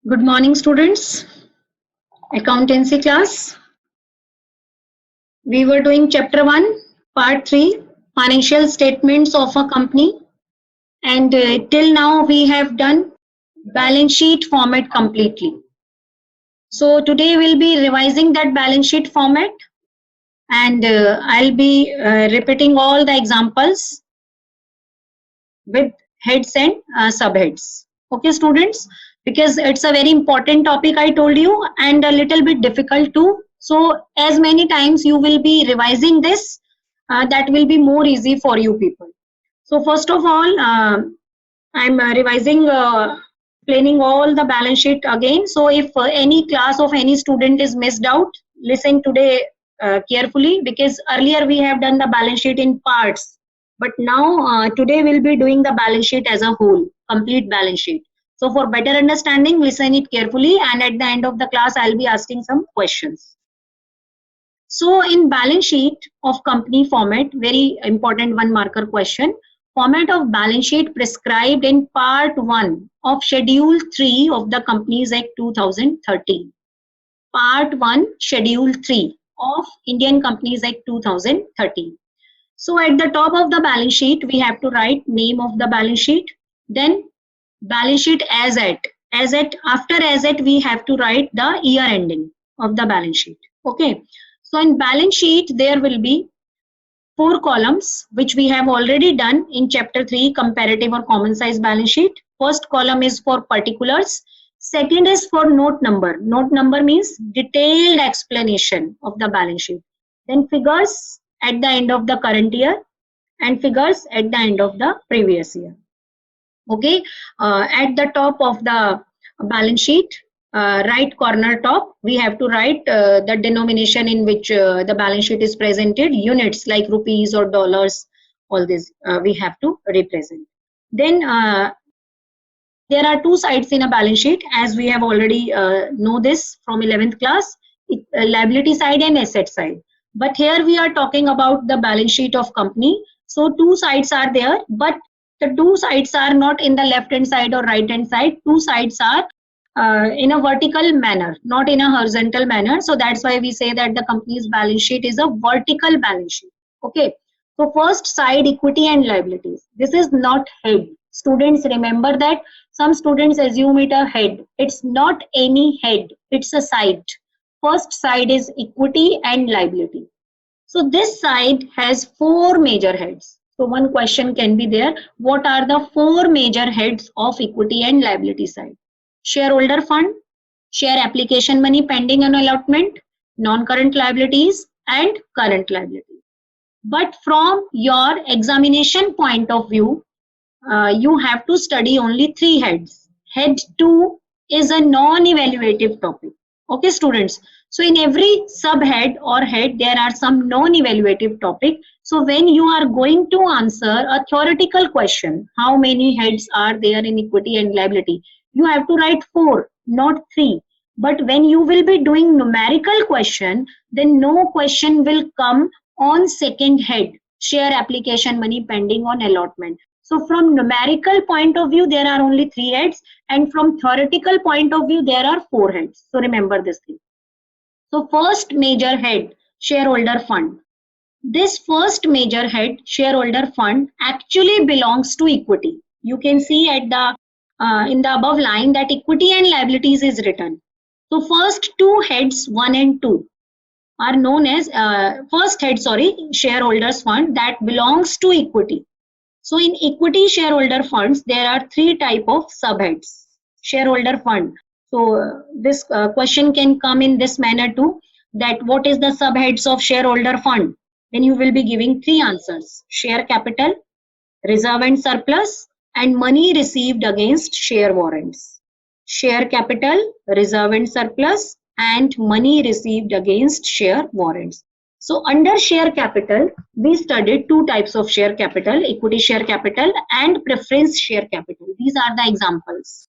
Good morning, students. Accountancy class. We were doing chapter 1, part 3, financial statements of a company. And till now, we have done balance sheet format completely. So today we'll be revising that balance sheet format, and I'll be repeating all the examples with heads and subheads. Okay, students, because it's a very important topic, I told you, and a little bit difficult too. So as many times you will be revising this, that will be more easy for you people. So first of all, I'm revising, explaining all the balance sheet again. So if any class of any student is missed out, listen today carefully, because earlier we have done the balance sheet in parts, but now today we'll be doing the balance sheet as a whole, complete balance sheet. So for better understanding, listen it carefully, and at the end of the class I'll be asking some questions. So in balance sheet of company format, very important one marker question. Format of balance sheet prescribed in part 1 of schedule 3 of the Companies Act 2013. Part 1 schedule 3 of Indian Companies Act 2013. So at the top of the balance sheet, we have to write name of the balance sheet, then balance sheet as at, after as at we have to write the year ending of the balance sheet. Okay. So in balance sheet, there will be 4 columns, which we have already done in chapter 3, comparative or common size balance sheet. First column is for particulars. Second is for note number. Note number means detailed explanation of the balance sheet. Then figures at the end of the current year and figures at the end of the previous year. Okay, at the top of the balance sheet, right corner top, we have to write the denomination in which the balance sheet is presented, units like rupees or dollars, all this we have to represent. Then there are 2 sides in a balance sheet, as we have already know this from 11th class, liability side and asset side. But here we are talking about the balance sheet of company. So 2 sides are there, but the 2 sides are not in the left hand side or right hand side. 2 sides are in a vertical manner, not in a horizontal manner. So that's why we say that the company's balance sheet is a vertical balance sheet. Okay. So first side, equity and liabilities. This is not head. Students, remember that. Some students assume it a head. It's not any head. It's a side. First side is equity and liability. So this side has 4 major heads. So one question can be there. What are the 4 major heads of equity and liability side? Shareholder fund, share application money pending on allotment, non-current liabilities, and current liabilities. But from your examination point of view, you have to study only 3 heads. Head 2 is a non-evaluative topic. Okay, students. So in every subhead or head, there are some non-evaluative topic. So when you are going to answer a theoretical question, how many heads are there in equity and liability? You have to write 4, not 3. But when you will be doing numerical question, then no question will come on second head, share application money pending on allotment. So from numerical point of view, there are only 3 heads, and from theoretical point of view, there are 4 heads. So remember this thing. So first major head, shareholder fund. This first major head, shareholder fund, actually belongs to equity. You can see at the in the above line that equity and liabilities is written. So first 2 heads, 1 and 2, are known as first head, shareholders fund, that belongs to equity. So in equity shareholder funds, there are 3 type of subheads. Shareholder fund. So this question can come in this manner too, that what is the subheads of shareholder fund? Then you will be giving 3 answers: share capital, reserve and surplus, and money received against share warrants. Share capital, reserve and surplus, and money received against share warrants. So under share capital, we studied 2 types of share capital, equity share capital and preference share capital. These are the examples.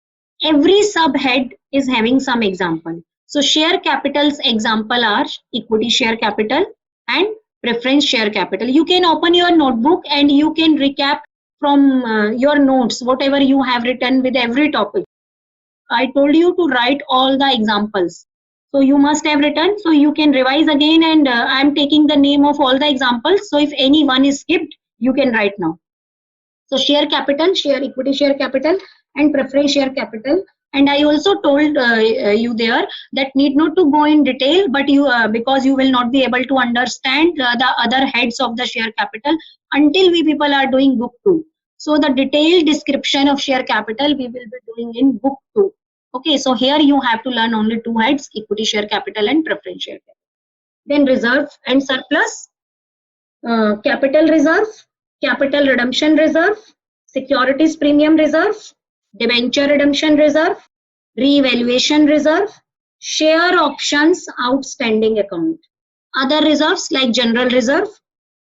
Every subhead is having some example. So share capital's example are equity share capital and preference share capital. You can open your notebook and you can recap from your notes, whatever you have written with every topic. I told you to write all the examples. So you must have written. So you can revise again, and I am taking the name of all the examples. So if any one is skipped, you can write now. So share capital, share equity share capital, and preference share capital. And I also told you there that need not to go in detail, but you because you will not be able to understand the other heads of the share capital until we people are doing book 2. So the detailed description of share capital we will be doing in book 2. Okay, so here you have to learn only 2 heads: equity share capital and preference share capital. Then reserve and surplus. Capital reserve, capital redemption reserve, securities premium reserve, debenture redemption reserve, revaluation reserve, share options outstanding account. Other reserves like general reserve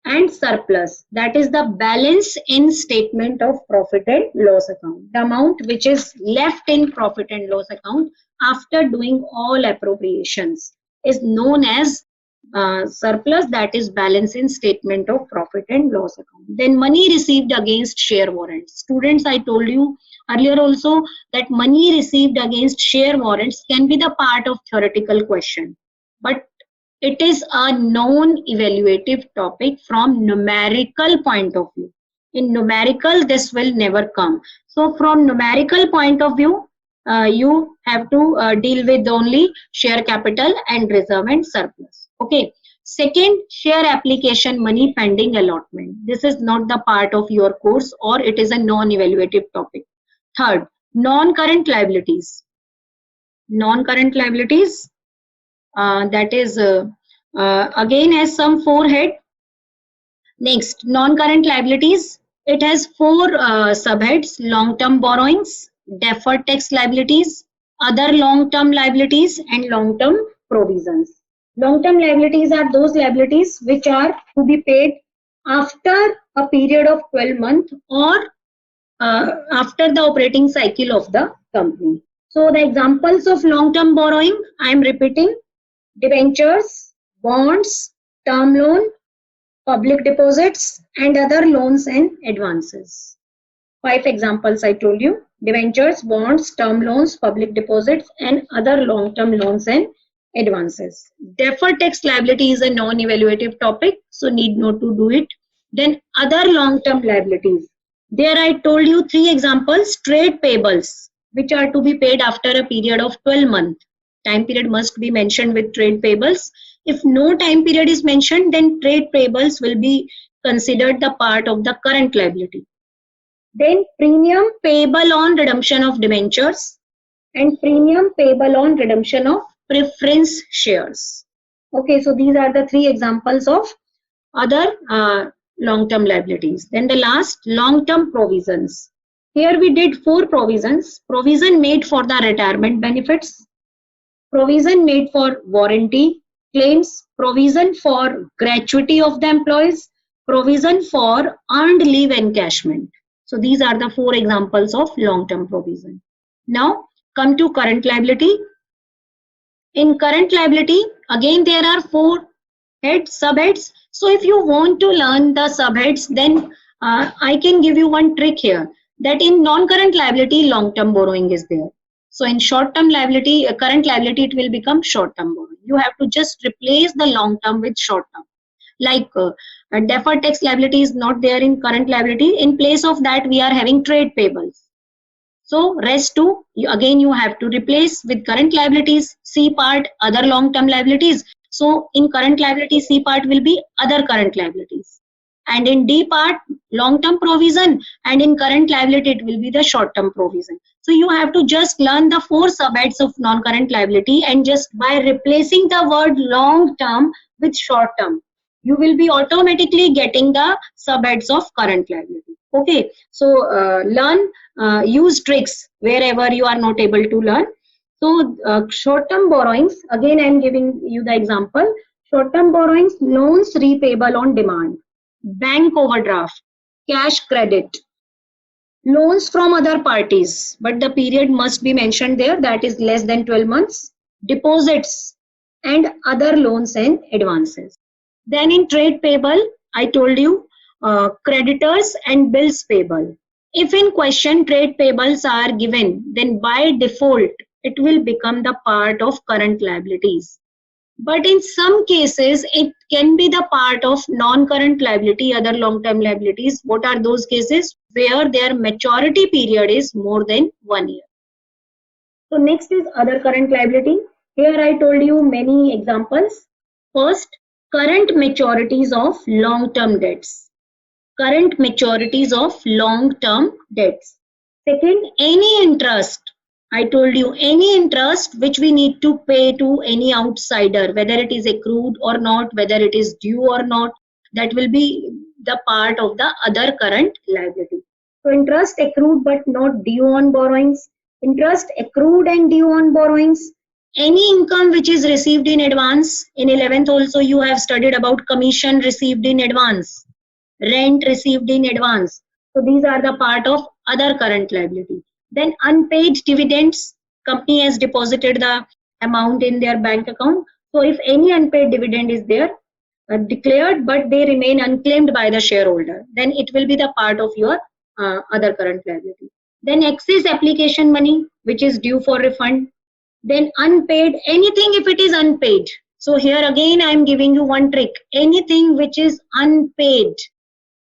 and surplus, that is the balance in statement of profit and loss account. The amount which is left in profit and loss account after doing all appropriations is known as surplus, that is balance in statement of profit and loss account. Then money received against share warrants. Students, I told you earlier also that money received against share warrants can be the part of theoretical question, but it is a non-evaluative topic from numerical point of view. In numerical, this will never come. So from numerical point of view, you have to deal with only share capital and reserve and surplus. Okay. Second, share application money pending allotment. This is not the part of your course, or it is a non-evaluative topic. Third, non-current liabilities. Non-current liabilities, that is again has some 4 head. Next, non-current liabilities. It has 4 subheads: long-term borrowings, deferred tax liabilities, other long-term liabilities, and long-term provisions. Long-term liabilities are those liabilities which are to be paid after a period of 12 months or after the operating cycle of the company. So the examples of long-term borrowing, I am repeating: debentures, bonds, term loan, public deposits, and other loans and advances. 5 examples I told you: debentures, bonds, term loans, public deposits, and other long-term loans and advances. Deferred tax liability is a non-evaluative topic, so need not to do it. Then other long-term liabilities. There I told you 3 examples: trade payables, which are to be paid after a period of 12 months. Time period must be mentioned with trade payables. If no time period is mentioned, then trade payables will be considered the part of the current liability. Then premium payable on redemption of debentures and premium payable on redemption of preference shares. Okay, so these are the 3 examples of other long-term liabilities. Then the last, long-term provisions. Here we did 4 provisions: provision made for the retirement benefits, provision made for warranty claims, provision for gratuity of the employees, provision for earned leave encashment. So these are the 4 examples of long-term provision. Now come to current liability. In current liability, again there are 4 heads, subheads. So if you want to learn the subheads, then I can give you one trick here, that in non-current liability, long-term borrowing is there. So in short-term liability, current liability, it will become short-term borrowing. You have to just replace the long-term with short-term. Like deferred tax liability is not there in current liability. In place of that, we are having trade payables. So rest 2, again you have to replace with current liabilities. C part, other long-term liabilities. So in current liability, C part will be other current liabilities. And in D part, long-term provision, and in current liability, it will be the short-term provision. So you have to just learn the 4 subheads of non-current liability, and just by replacing the word long-term with short-term, you will be automatically getting the subheads of current liability. Okay, so learn, use tricks wherever you are not able to learn. So short-term borrowings, again I am giving you the example. Short-term borrowings, loans repayable on demand, bank overdraft, cash credit, loans from other parties, but the period must be mentioned there, that is less than 12 months, deposits, and other loans and advances. Then in trade payable, I told you creditors and bills payable. If in question trade payables are given, then by default, it will become the part of current liabilities. But in some cases, it can be the part of non-current liability, other long-term liabilities. What are those cases? Where their maturity period is more than 1 year. So next is other current liability. Here I told you many examples. First, current maturities of long-term debts. Current maturities of long-term debts. Second, any interest. I told you any interest which we need to pay to any outsider, whether it is accrued or not, whether it is due or not, that will be the part of the other current liability. So interest accrued but not due on borrowings, interest accrued and due on borrowings, any income which is received in advance. In 11th also you have studied about commission received in advance, rent received in advance. So these are the part of other current liability. Then unpaid dividends, company has deposited the amount in their bank account. So if any unpaid dividend is there, declared but they remain unclaimed by the shareholder, then it will be the part of your other current liability. Then excess application money which is due for refund. Then unpaid, anything if it is unpaid. So here again I am giving you one trick. Anything which is unpaid,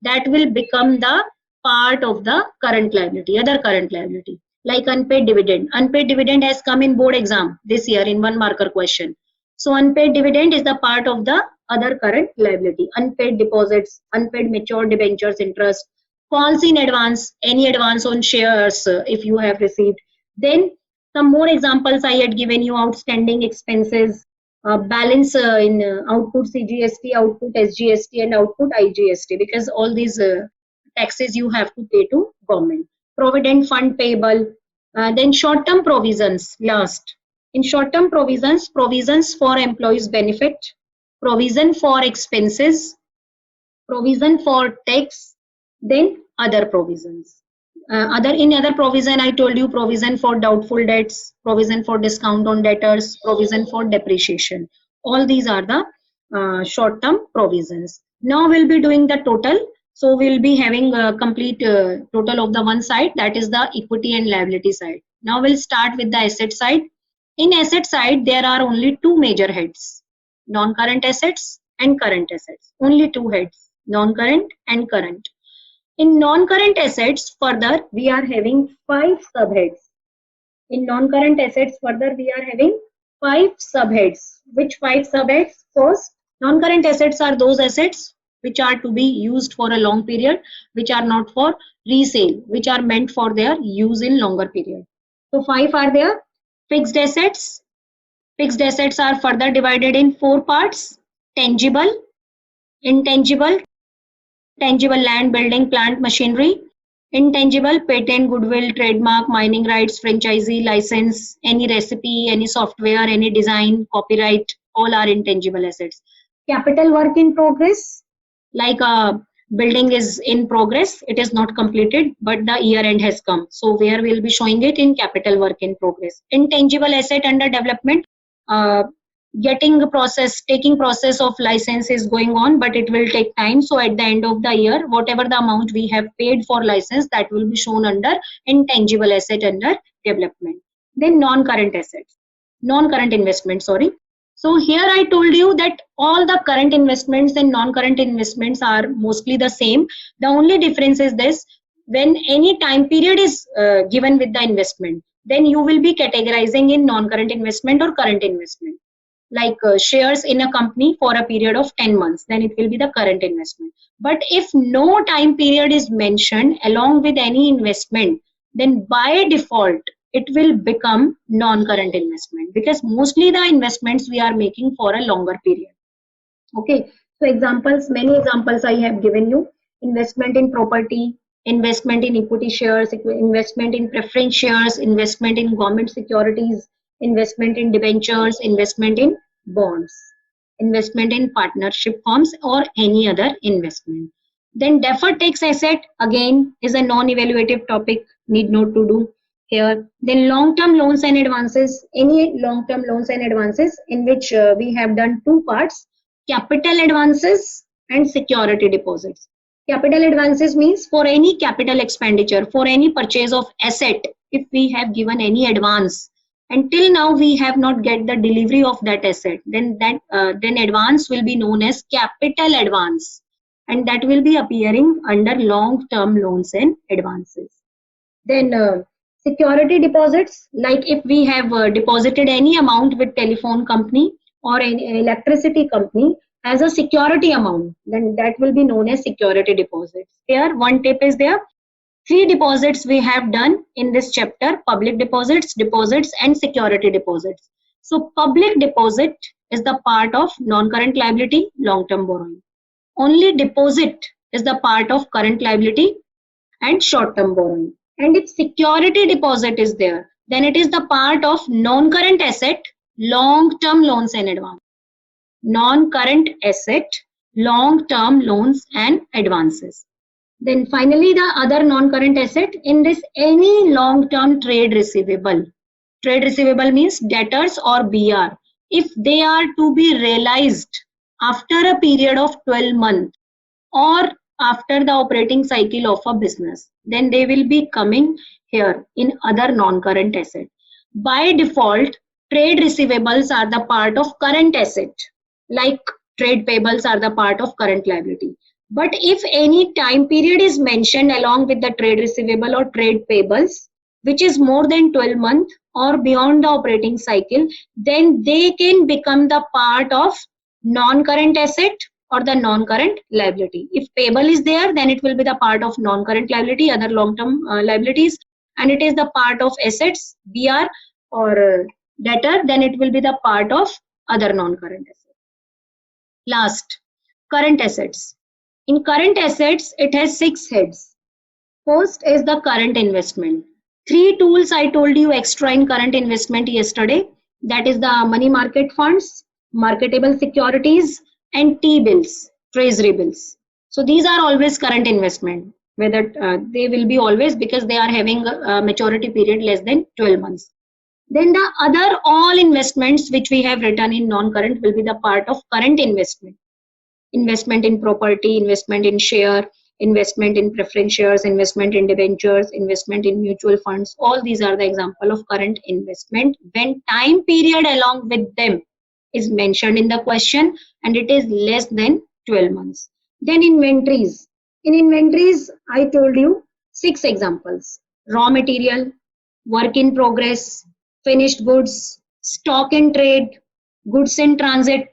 that will become the part of the current liability, other current liability. Like unpaid dividend. Unpaid dividend has come in board exam this year in 1 marker question. So unpaid dividend is the part of the other current liability. Unpaid deposits, unpaid matured debentures interest, falls in advance, any advance on shares if you have received. Then some more examples I had given you: outstanding expenses, balance in output CGST, output SGST, and output IGST, because all these taxes you have to pay to government. Provident fund payable, then short-term provisions last. In short-term provisions, provisions for employees' benefit, provision for expenses, provision for tax, then other provisions. Other provision, I told you provision for doubtful debts, provision for discount on debtors, provision for depreciation. All these are the short-term provisions. Now we'll be doing the total. So we'll be having a complete total of the one side, that is the equity and liability side. Now we'll start with the asset side. In asset side, there are only two major heads: non-current assets and current assets. Only two heads: non-current and current. In non-current assets, further, we are having 5 subheads. In non-current assets, further, we are having 5 subheads. Which 5 subheads? First, non-current assets are those assets which are to be used for a long period, which are not for resale, which are meant for their use in longer period. So 5 are there. Fixed assets. Fixed assets are further divided in 4 parts: tangible, intangible, tangible land, building, plant, machinery; intangible, patent, goodwill, trademark, mining rights, franchisee, license, any recipe, any software, any design, copyright, all are intangible assets. Capital work in progress, like a building is in progress, it is not completed, but the year end has come. So where we'll be showing it in capital work in progress. Intangible asset under development, taking process of license is going on, but it will take time. So at the end of the year, whatever the amount we have paid for license, that will be shown under intangible asset under development. Then non-current assets, non-current investment, sorry. So here I told you that all the current investments and non-current investments are mostly the same. The only difference is this: when any time period is given with the investment, then you will be categorizing in non-current investment or current investment. Like shares in a company for a period of 10 months, then it will be the current investment. But if no time period is mentioned along with any investment, then by default it will become non-current investment, because mostly the investments we are making for a longer period. Okay, so examples, many examples I have given you: investment in property, investment in equity shares, investment in preference shares, investment in government securities, investment in debentures, investment in bonds, investment in partnership firms, or any other investment. Then deferred tax asset again is a non-evaluative topic, need not to do here. Then long-term loans and advances, any long-term loans and advances in which we have done two parts: capital advances and security deposits. Capital advances means for any capital expenditure, for any purchase of asset, if we have given any advance, until now we have not get the delivery of that asset, then advance will be known as capital advance, and that will be appearing under long term loans and advances. Then security deposits, like if we have deposited any amount with telephone company or an electricity company as a security amount, then that will be known as security deposits. Here one tip is there. 3 deposits we have done in this chapter: public deposits, deposits and security deposits. So public deposit is the part of non-current liability, long-term borrowing. Only deposit is the part of current liability and short-term borrowing. And if security deposit is there, then it is the part of non-current asset, long-term loans and advance. Non-current asset, long-term loans and advances. Then finally, the other non-current asset in this, any long-term trade receivable. Trade receivable means debtors or BR. If they are to be realized after a period of 12 months or after the operating cycle of a business, then they will be coming here in other non-current asset. By default, trade receivables are the part of current asset, like trade payables are the part of current liability. But if any time period is mentioned along with the trade receivable or trade payables, which is more than 12 months or beyond the operating cycle, then they can become the part of non-current asset or the non-current liability. If payable is there, then it will be the part of non-current liability, other long-term liabilities, and it is the part of assets, BR or debtor, then it will be the part of other non-current assets. Last, current assets. In current assets, it has 6 heads. First is the current investment. 3 tools I told you extra in current investment yesterday. That is the money market funds, marketable securities, and T-bills, treasury bills. So these are always current investment, whether they will be always, because they are having a maturity period less than 12 months. Then the other all investments which we have written in non-current will be the part of current investment. Investment in property, investment in share, investment in preference shares, investment in debentures, investment in mutual funds. All these are the example of current investment when time period along with them is mentioned in the question and it is less than 12 months. Then inventories. In inventories, I told you 6 examples: raw material, work in progress, finished goods, stock in trade, goods in transit,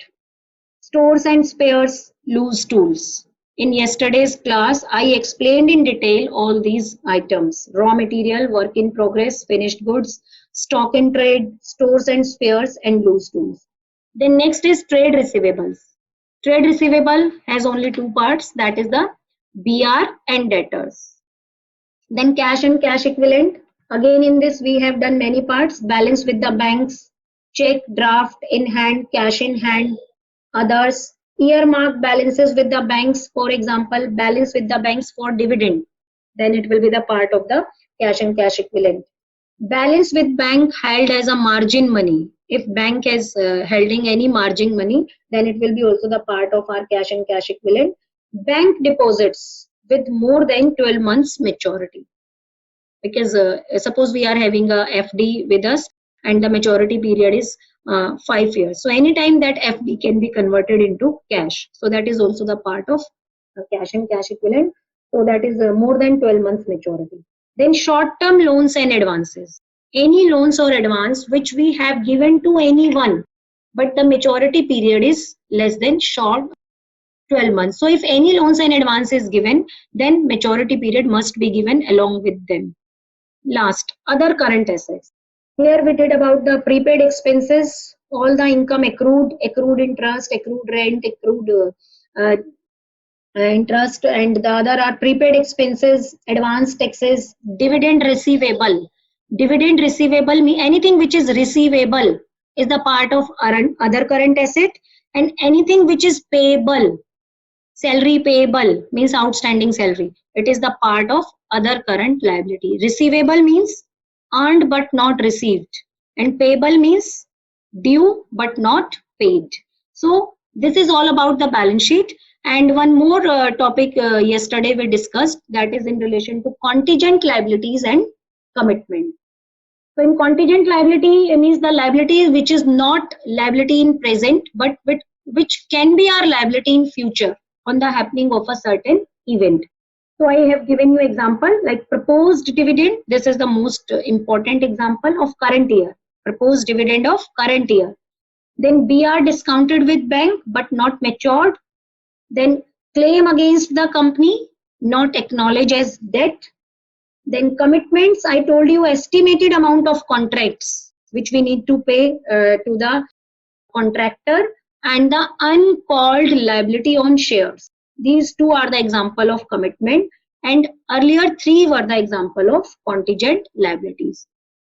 stores and spares, loose tools. In yesterday's class, I explained in detail all these items: raw material, work in progress, finished goods, stock in trade, stores and spares, and loose tools. Then next is trade receivables. Trade receivable has only 2 parts, that is the BR and debtors. Then cash and cash equivalent. Again in this we have done many parts: balance with the banks, check, draft, in hand, cash in hand, others, earmark balances with the banks, for example, balance with the banks for dividend, then it will be the part of the cash and cash equivalent. Balance with bank held as a margin money. If bank is holding any margin money, then it will be also the part of our cash and cash equivalent. Bank deposits with more than 12 months maturity. Because suppose we are having a FD with us and the maturity period is 5 years. So anytime that FD can be converted into cash. So that is also the part of cash and cash equivalent. So that is more than 12 months maturity. Then short-term loans and advances. Any loans or advance which we have given to anyone, but the maturity period is less than short 12 months. So if any loans and advance is given, then maturity period must be given along with them. Last, other current assets. Here we did about the prepaid expenses, all the income accrued, accrued interest, accrued rent, accrued interest, and the other are prepaid expenses, advance taxes, dividend receivable. Dividend receivable means anything which is receivable is the part of other current asset, and anything which is payable, salary payable means outstanding salary, it is the part of other current liability. Receivable means earned but not received, and payable means due but not paid. So this is all about the balance sheet, And one more topic yesterday we discussed, that is in relation to contingent liabilities and commitment. So in contingent liability, it means the liability which is not liability in present, but which can be our liability in future on the happening of a certain event. So I have given you example like proposed dividend. This is the most important example of current year. Proposed dividend of current year. Then BR discounted with bank but not matured. Then claim against the company not acknowledged as debt. Then commitments, I told you estimated amount of contracts which we need to pay to the contractor, and the uncalled liability on shares. These two are the example of commitment, and earlier three were the example of contingent liabilities.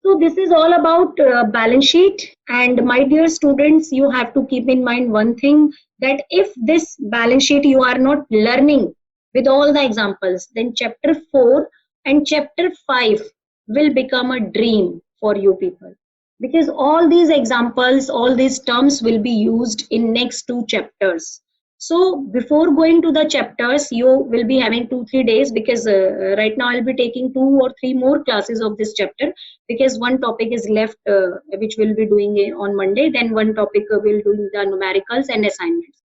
So this is all about balance sheet. And my dear students, you have to keep in mind one thing, that if this balance sheet you are not learning with all the examples, then chapter 4 and chapter 5 will become a dream for you people, because all these examples, all these terms will be used in next two chapters. So before going to the chapters, you will be having 2-3 days, because right now I'll be taking 2 or 3 more classes of this chapter, because one topic is left which we'll be doing on Monday. Then one topic we'll do the numericals and assignments.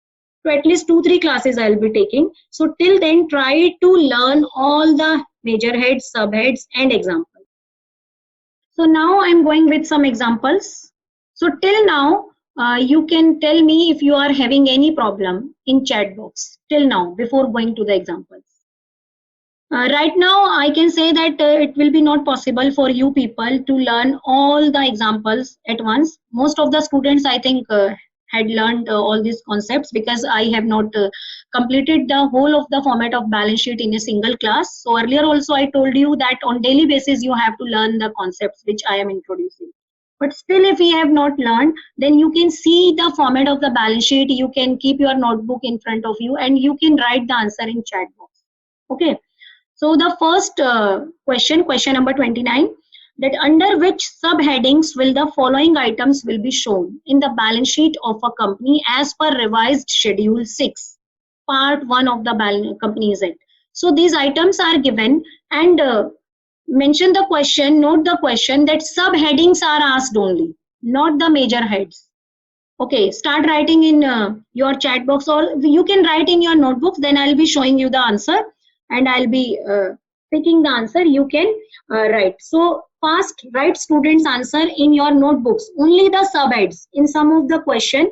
So at least 2-3 classes I'll be taking. So till then, try to learn all the major heads, subheads, and examples. So now I'm going with some examples. So till now, you can tell me if you are having any problem in chat box till now before going to the examples. Right now, I can say that it will be not possible for you people to learn all the examples at once. Most of the students, I think, had learned all these concepts, because I have not completed the whole of the format of balance sheet in a single class. So earlier also I told you that on daily basis you have to learn the concepts which I am introducing. But still, if you have not learned, then you can see the format of the balance sheet. You can keep your notebook in front of you and you can write the answer in chat box. Okay. So the first question number 29, that under which subheadings will the following items will be shown in the balance sheet of a company as per revised schedule 6, part 1 of the Companies Act. So these items are given, and mention the question, note the question, that subheadings are asked only, not the major heads. Okay, start writing in your chat box, or you can write in your notebooks. Then I'll be showing you the answer and I'll be picking the answer. You can write. So fast write students answer in your notebooks. Only the subheads. In some of the question,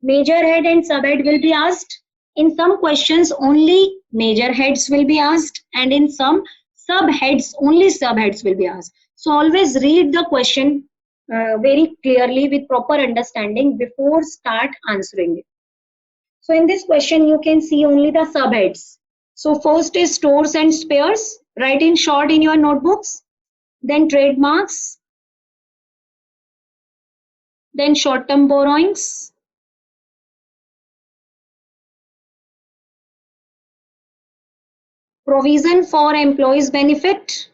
major head and subhead will be asked. In some questions, only major heads will be asked, and in some subheads, only subheads will be asked. So always read the question very clearly with proper understanding before start answering it. So in this question, you can see only the subheads. So first is stores and spares. Write in short in your notebooks. Then trademarks. Then short-term borrowings. Provision for employees' benefit.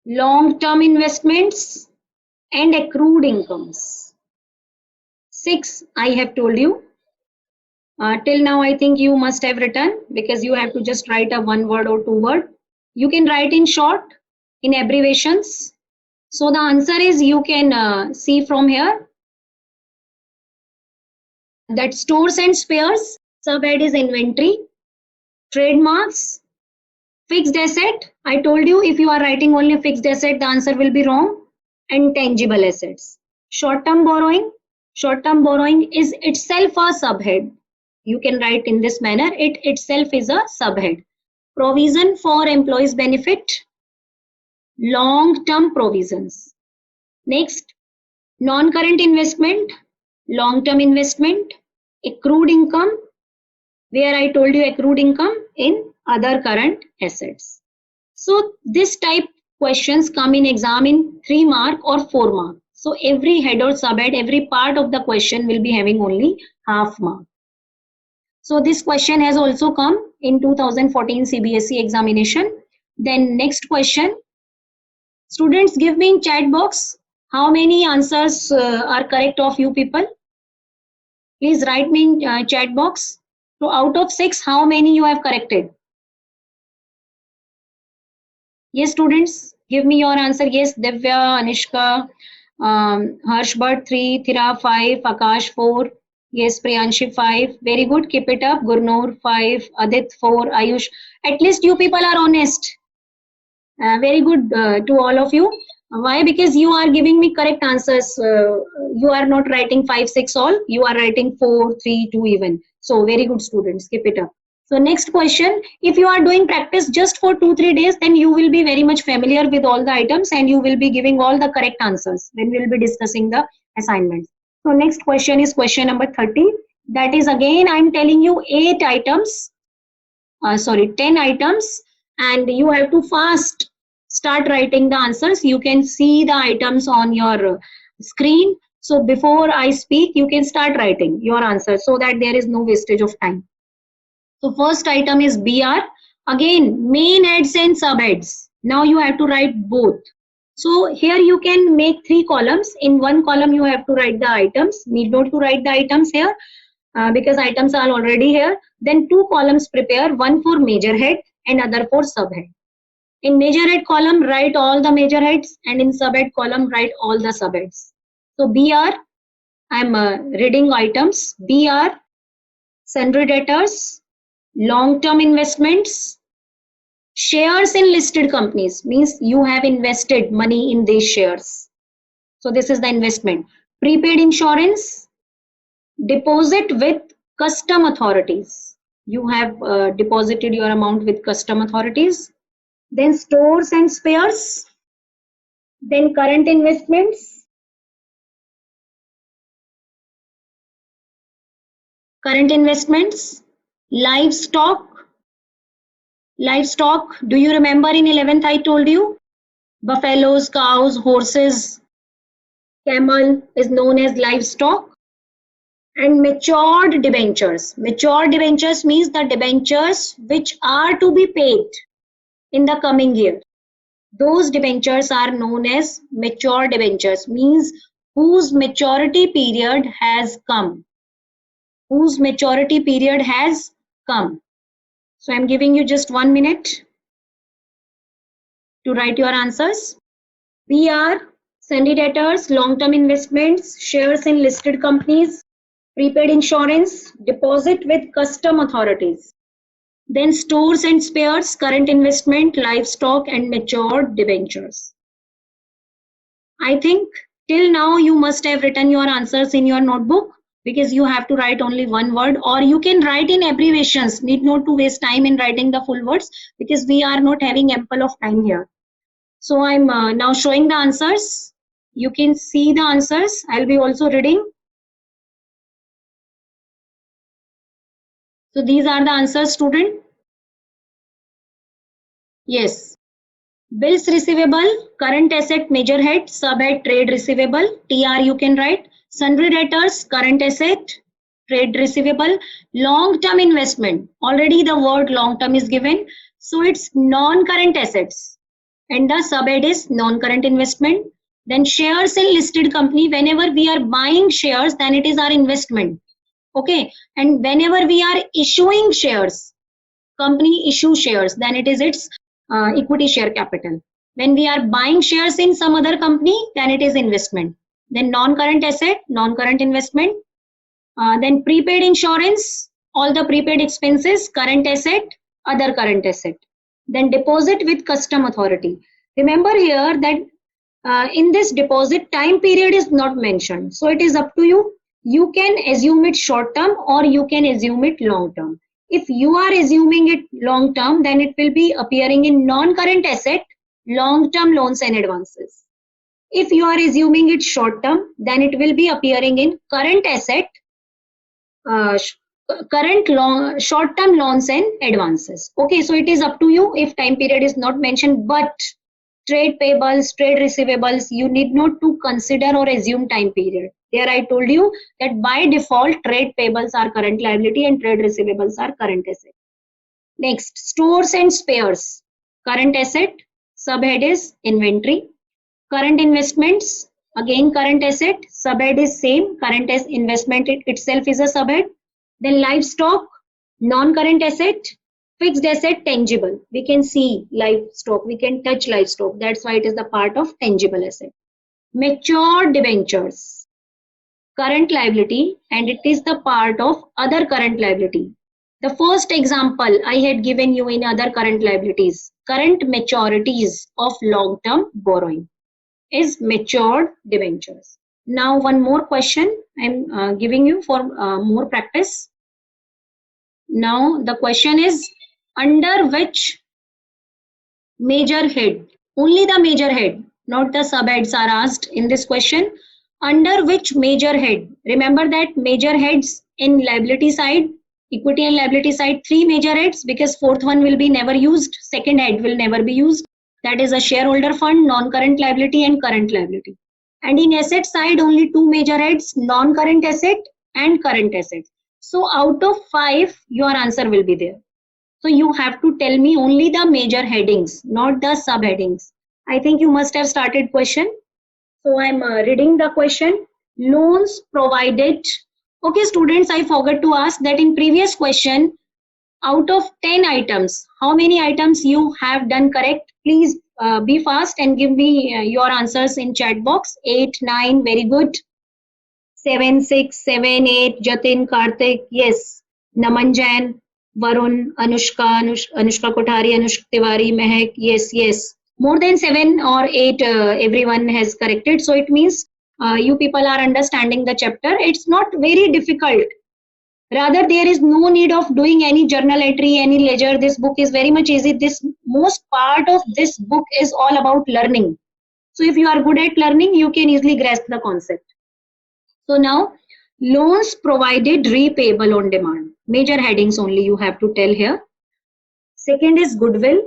Long-term investments and accrued incomes. 6, I have told you. Till now, I think you must have written, because you have to just write a 1 word or 2 word. You can write in short, in abbreviations. So the answer is, you can see from here, that stores and spares, subhead is inventory. Trademarks, fixed asset. I told you, if you are writing only fixed asset, the answer will be wrong. And tangible assets. Short-term borrowing. Short-term borrowing is itself a subhead. You can write in this manner, it itself is a subhead. Provision for employees' benefit. Long-term provisions. Next, non-current investment, long-term investment, accrued income, where I told you accrued income in other current assets. So this type questions come in exam in 3 mark or 4 mark. So every head or subhead, every part of the question will be having only half mark. So this question has also come in 2014 CBSE examination. Then next question. Students, give me in chat box how many answers are correct of you people. Please write me in chat box. So out of 6, how many you have corrected? Yes, students, give me your answer. Yes, Divya, Anishka, Harshbhat 3, Thira 5, Akash 4. Yes, Priyanshi 5. Very good. Keep it up. Gurnur 5, Adit 4, Ayush. At least you people are honest. Very good to all of you. Why? Because you are giving me correct answers. You are not writing 5, 6 all. You are writing 4, 3, 2 even. So very good students. Keep it up. So next question. If you are doing practice just for 2, 3 days, then you will be very much familiar with all the items and you will be giving all the correct answers when we will be discussing the assignments. So next question is question number 30. That is again I am telling you 8 items, 10 items, and you have to fast start writing the answers. You can see the items on your screen. So before I speak, you can start writing your answers so that there is no wastage of time. So first item is BR. Again, main heads and subheads. Now you have to write both. So here you can make 3 columns. In one column you have to write the items. Need not to write the items here because items are already here. Then 2 columns prepare, one for major head and other for subhead. In major head column write all the major heads and in subhead column write all the subheads. So BR, I am reading items. BR, sundry debtors, long-term investments, shares in listed companies, means you have invested money in these shares. So this is the investment. Prepaid insurance, deposit with custom authorities. You have deposited your amount with custom authorities. Then stores and spares. Then current investments. Current investments. Livestock. Livestock. Do you remember in 11th I told you? Buffaloes, cows, horses, camel is known as livestock. And matured debentures. Matured debentures means the debentures which are to be paid in the coming year. Those debentures are known as mature debentures, means whose maturity period has come. Whose maturity period has come. So I'm giving you just 1 minute to write your answers. BR, sundry debtors, long-term investments, shares in listed companies, prepaid insurance, deposit with custom authorities. Then stores and spares, current investment, livestock and matured debentures. I think till now you must have written your answers in your notebook because you have to write only one word, or you can write in abbreviations. Need not to waste time in writing the full words because we are not having ample of time here. So I'm now showing the answers. You can see the answers. I'll be also reading. So these are the answers, student. Yes. Bills receivable, current asset, major head, subhead, trade receivable. TR you can write. Sundry debtors, current asset, trade receivable. Long-term investment. Already the word long-term is given. So it's non-current assets. And the subhead is non-current investment. Then shares in listed company. Whenever we are buying shares, then it is our investment. Okay. And whenever we are issuing shares, company issue shares, then it is its equity share capital. When we are buying shares in some other company, then it is investment. Then non-current asset, non-current investment. Then prepaid insurance, all the prepaid expenses, current asset, other current asset. Then deposit with custom authority. Remember here that in this deposit, time period is not mentioned. So it is up to you. You can assume it short term or you can assume it long term. If you are assuming it long term, then it will be appearing in non-current asset, long-term loans and advances. If you are assuming it short term, then it will be appearing in current asset, short-term loans and advances. Okay, so it is up to you if time period is not mentioned, but trade payables, trade receivables, you need not to consider or assume time period. There I told you that by default trade payables are current liability and trade receivables are current asset. Next, stores and spares. Current asset, subhead is inventory. Current investments, Again, current asset, subhead is same. Current as investment itself is a subhead. Then livestock, non-current asset, fixed asset, tangible. We can see livestock, we can touch livestock. That's why it is the part of tangible asset. Matured debentures, current liability, and it is the part of other current liability. The first example I had given you in other current liabilities, current maturities of long-term borrowing is matured debentures. Now one more question I'm giving you for more practice. Now the question is, under which major head, only the major head, not the subheads are asked in this question. Under which major head? Remember that major heads in liability side, equity and liability side, three major heads, because fourth one will be never used, second head will never be used. That is a shareholder fund, non-current liability and current liability. And in asset side, only two major heads, non-current asset and current asset. So out of 5, your answer will be there. So you have to tell me only the major headings, not the subheadings. I think you must have started question. So I'm reading the question. Loans provided. Okay, students, I forgot to ask that in previous question, out of 10 items, how many items you have done correct? Please be fast and give me your answers in chat box. 8, 9, very good. 7, 6, 7, 8, Jatin, Karthik, yes. Naman Jain, Varun, Anushka, Anushka Kothari, Anushka Tiwari, Mehak, yes, yes. More than 7 or 8 everyone has corrected. So it means you people are understanding the chapter. It's not very difficult. Rather, there is no need of doing any journal entry, any ledger. This book is very much easy. This most part of this book is all about learning. So if you are good at learning, you can easily grasp the concept. So now, loans provided repayable on demand. Major headings only you have to tell here. Second is goodwill.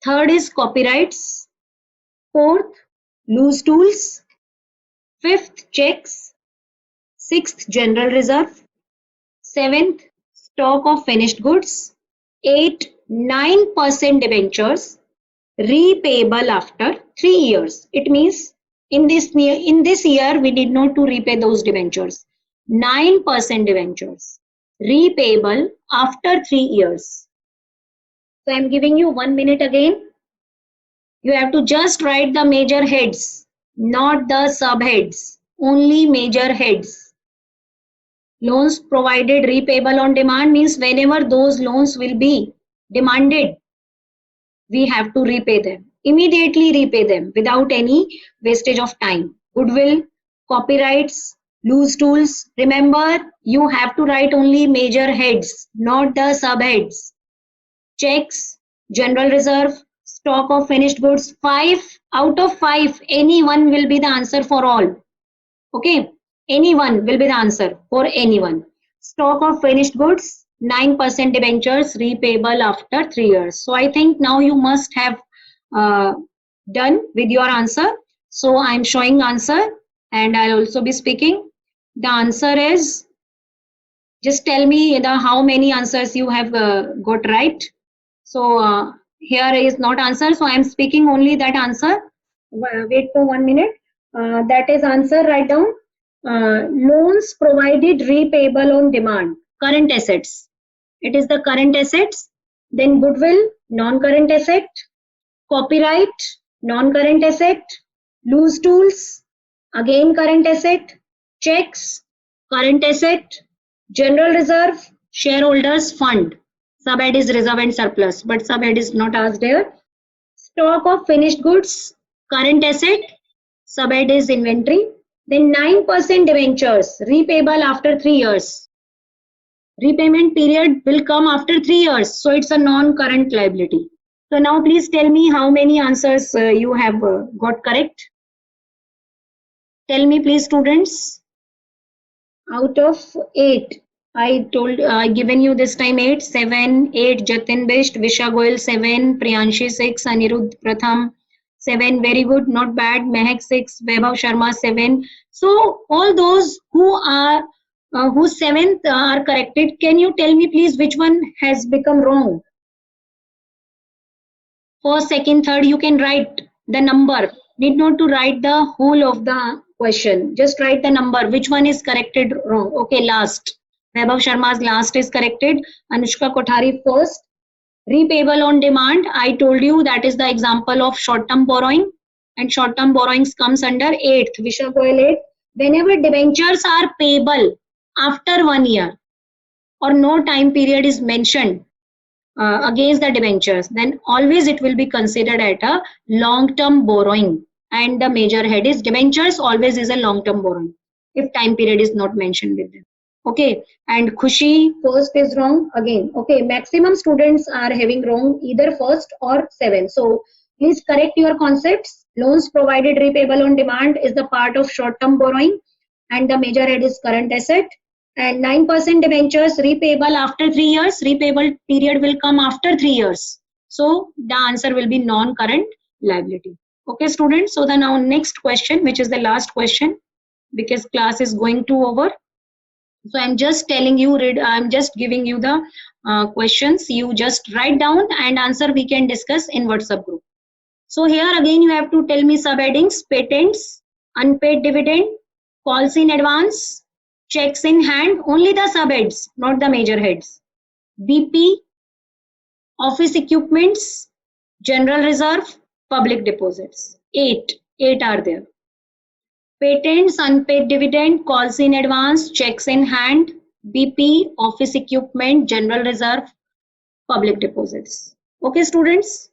Third is copyrights. Fourth, loose tools. Fifth, checks. Sixth, general reserve. Seventh, stock of finished goods. 8, 9% debentures repayable after 3 years. It means in this year we did not to repay those debentures. 9% debentures repayable after 3 years. So I'm giving you 1 minute again. You have to just write the major heads, not the subheads, only major heads. Loans provided repayable on demand means whenever those loans will be demanded, we have to repay them. Immediately repay them without any wastage of time. Goodwill, copyrights, loose tools. Remember, you have to write only major heads, not the subheads. Checks, general reserve, stock of finished goods. 5 out of 5, any one will be the answer for all. Okay, any one will be the answer for anyone. Stock of finished goods, 9% debentures repayable after 3 years. So I think now you must have done with your answer. So I'm showing answer and I'll also be speaking. The answer is, just tell me how many answers you have got right. So here is not answer. So I'm speaking only that answer. Wait for 1 minute. That is answer. Write down. Loans provided repayable on demand. Current assets. It is the current assets. Then goodwill, non-current asset. Copyright, non-current asset. Loose tools, again current asset. Checks, current asset. General reserve, shareholders fund. Subhead is reserve and surplus, but subhead is not asked here. Stock of finished goods, current asset. Subhead is inventory. Then 9% debentures repayable after 3 years. Repayment period will come after 3 years, so it's a non-current liability. So now please tell me how many answers you have got correct. Tell me please, students. Out of 8, I given you this time 8, 7, 8, Jatin Bisht, Visha Goyal 7, Priyanshi 6, Anirudh Pratham 7, very good, not bad, Mehak 6, Vaibhav Sharma 7. So all those who are whose 7th are corrected, can you tell me please which one has become wrong? First, second, third, you can write the number. Need not to write the whole of the question. Just write the number. Which one is corrected wrong? Okay, last. Vaibhav Sharma's last is corrected. Anushka Kothari first. Repayable on demand. I told you that is the example of short-term borrowing. And short-term borrowings comes under 8th. Visha Goyal 8th. Whenever debentures are payable after 1 year or no time period is mentioned against the debentures, then always it will be considered at a long-term borrowing. And the major head is debentures always is a long-term borrowing if time period is not mentioned with them. Okay, and Khushi first is wrong again. Okay, maximum students are having wrong either first or 7. So please correct your concepts. Loans provided repayable on demand is the part of short-term borrowing and the major head is current asset. And 9% debentures repayable after 3 years. Repayable period will come after 3 years. So the answer will be non-current liability. Okay, students. So the now next question, which is the last question, because class is going to over. So I'm just telling you, I'm just giving you the questions. You just write down and answer. We can discuss in WhatsApp group. So here again, you have to tell me subheadings: patents, unpaid dividend, calls in advance, checks in hand. Only the subheads, not the major heads. BP, office equipments, general reserve, public deposits. 8 are there. Patents, unpaid dividend, calls in advance, checks in hand, BP, office equipment, general reserve, public deposits. Okay, students?